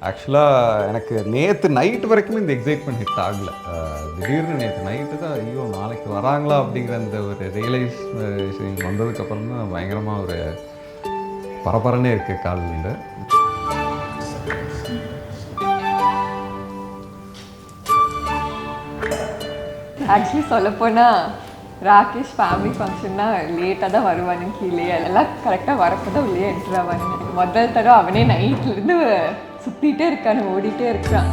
ஆக்சுவலாக எனக்கு நேற்று நைட்டு வரைக்குமே இந்த எக்ஸைட்மெண்ட் ஹிட் ஆகலை. திடீர்னு நேற்று நைட்டு தான் ஐயோ நாளைக்கு வராங்களா அப்படிங்கிற அந்த ஒரு ரியலைசேஷன் வந்ததுக்கப்புறம் தான் பயங்கரமாக ஒரு பரபரன்னே இருக்குது காலில். ஆக்சுவலி சொல்லப்போனால் ராகேஷ் ஃபேமிலி ஃபங்க்ஷன்னா லேட்டாக தான் வருவானு கீழே எல்லாம் கரெக்டாக வரப்போ தான் உள்ளே என்ட்ரு ஆவானுங்க. முதல் தடவை அவனே நைட்லேருந்து சுற்றிட்டே இருக்கானு ஓடிட்டே இருக்கான்.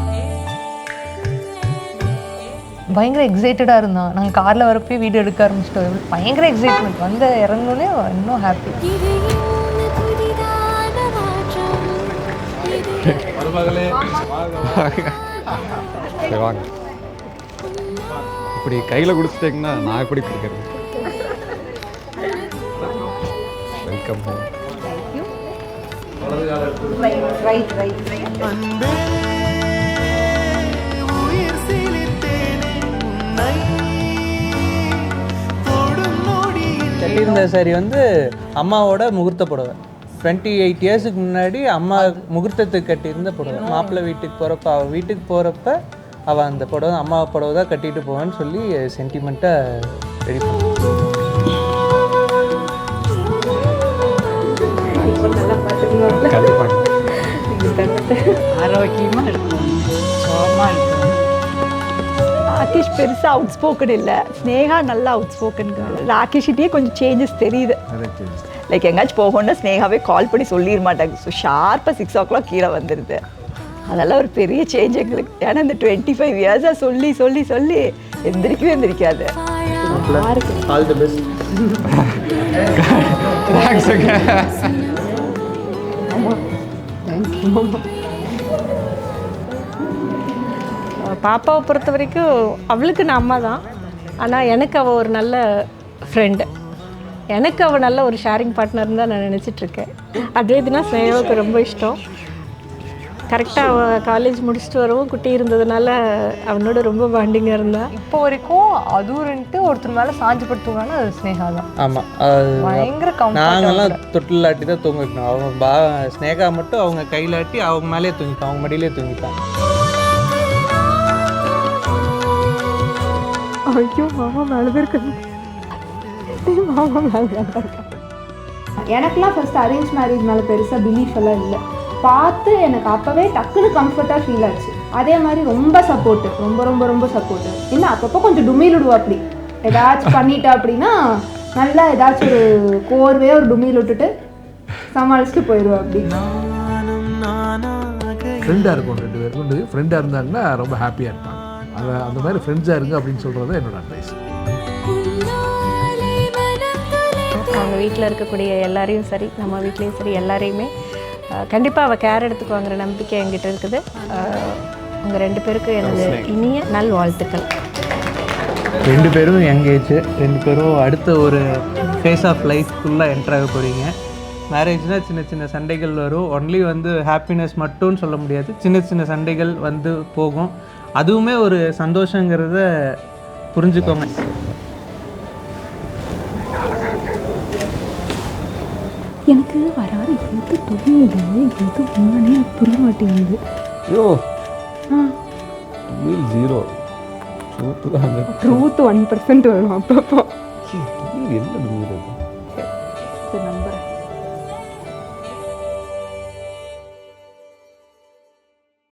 பயங்கர எக்ஸைட்டடாக இருந்தான். நாங்கள் காரில் வரப்போ வீடியோ எடுக்க ஆரம்பிச்சிட்டோம். பயங்கர எக்ஸைட்மெண்ட் வந்து இறங்கணுன்னே இன்னும் ஹாப்பி. வாங்க இப்படி கையில் கொடுத்துட்டீங்கன்னா நான் எப்படி கொடுக்குறது? Welcome home. கட்டியிருந்த சாரி வந்து அம்மாவோட முகூர்த்த புடவை. 28 இயர்ஸுக்கு முன்னாடி அம்மா முகூர்த்தத்துக்கு கட்டியிருந்த புடவை. மாப்பிள்ளை வீட்டுக்கு போகிறப்ப அவள் வீட்டுக்கு போகிறப்ப அவள் அந்த புடவை அம்மா புடவை தான் கட்டிட்டு போவான்னு சொல்லி சென்டிமெண்ட்டாக ரெடி பண்ண. ஆரோக்கியமாக இருக்கும், சோகமாக இருக்கும். ராகேஷ் பெருசாக அவுட் ஸ்போக்கன் இல்லை, ஸ்னேகா நல்லா அவுட் ஸ்போக்கன். ராகேஷ்கிட்டே கொஞ்சம் சேஞ்சஸ் தெரியுது. லைக் எங்காச்சும் போகணுன்னா ஸ்னேகாவே கால் பண்ணி சொல்லிட மாட்டாங்க. ஸோ ஷார்ப்பாக 6 o'clock கீழே வந்துடுது. அதெல்லாம் ஒரு பெரிய சேஞ்ச் எங்களுக்கு. ஏன்னா இந்த 25 இயர்ஸாக சொல்லி சொல்லி சொல்லி எந்திரிக்காது. All the best. பாப்பாவை பொறுத்த வரைக்கும் அவளுக்கு நான் அம்மா தான். ஆனால் எனக்கு அவள் ஒரு நல்ல ஃப்ரெண்டு. எனக்கு அவள் நல்ல ஒரு ஷேரிங் பார்ட்னர் தான் நான் நினச்சிட்ருக்கேன். அத்வைத்னா ஸ்னேகாவுக்கு ரொம்ப இஷ்டம். கரெக்டாக அவள் காலேஜ் முடிச்சுட்டு வரவும் குட்டி இருந்ததுனால அவனோட ரொம்ப பாண்டிங்காக இருந்தாள். இப்போ வரைக்கும் அதுன்ட்டு ஒருத்தர் மேலே சாஞ்சு படுத்துவாங்கன்னா அது ஸ்னேகா தான். ஆமாம், பயங்கர நாங்கள்லாம் தொட்டிலாட்டி தான் தூங்கிக்கணும். அவங்க ஸ்னேகா மட்டும் அவங்க கையிலாட்டி அவங்க மேலே தூங்கிப்பான், அவங்க மடியிலே தூங்கிப்பான். ஐயோ மாமா மேலே தான் இருக்கணும், மாமா மேலே தான் இருக்கேன். எனக்குலாம் ஃபர்ஸ்ட் அரேஞ்ச் மேரேஜ் மேலே பெருசாக பிலீஃப் எல்லாம் இல்லை. பார்த்து எனக்கு அப்போவே டக்குன்னு கம்ஃபர்ட்டாக ஃபீல் ஆச்சு. அதே மாதிரி ரொம்ப சப்போர்ட்டு, ரொம்ப ரொம்ப ரொம்ப சப்போர்ட்டு. இன்னும் அப்பப்போ கொஞ்சம் டுமில் விடுவா. அப்படி ஏதாச்சும் பண்ணிட்டா அப்படின்னா நல்லா ஏதாச்சும் ஒரு கோர்வையாக ஒரு டுமில் விட்டுட்டு சமாளிச்சுட்டு போயிடுவா. அப்படி ஃப்ரெண்டாக இருக்கும், 2 பேருக்கும் ஃப்ரெண்டாக இருந்தாங்கன்னா ரொம்ப ஹாப்பியாக இருப்பாங்க. அந்த மாதிரி ஃப்ரெண்ட்ஸாக இருங்க அப்படின்னு சொல்கிறது என்னோட அட்வைஸ். அவங்க வீட்டில் இருக்கக்கூடிய எல்லாரையும் சரி, நம்ம வீட்லேயும் சரி, எல்லாரையுமே கண்டிப்பாக அவள் கேர் எடுத்துக்குவாங்கிற நம்பிக்கை என்கிட்ட இருக்குது. உங்கள் 2 பேருக்கு எனது இனிய நல் வாழ்த்துக்கள். 2 பேரும் யங் ஏஜ், 2 பேரும் அடுத்த ஒரு ஃபேஸ் ஆஃப் லைஃப்குள்ளே என்ட்ராக போகிறீங்க. மேரேஜ்னால் சின்ன சின்ன சண்டைகள் வரும். ஒன்லி வந்து ஹாப்பினஸ் மட்டும்னு சொல்ல முடியாது, சின்ன சின்ன சண்டைகள் வந்து போகும். அதுவுமே ஒரு சந்தோஷங்கிறத புரிஞ்சுக்கோங்க. எனக்கு வராது எது தொழில் எது உண்மையே புரிய மாட்டேங்குது. ஐயோ 0 ட்ரூத் 1% வரும் அப்பப்போ. என்ன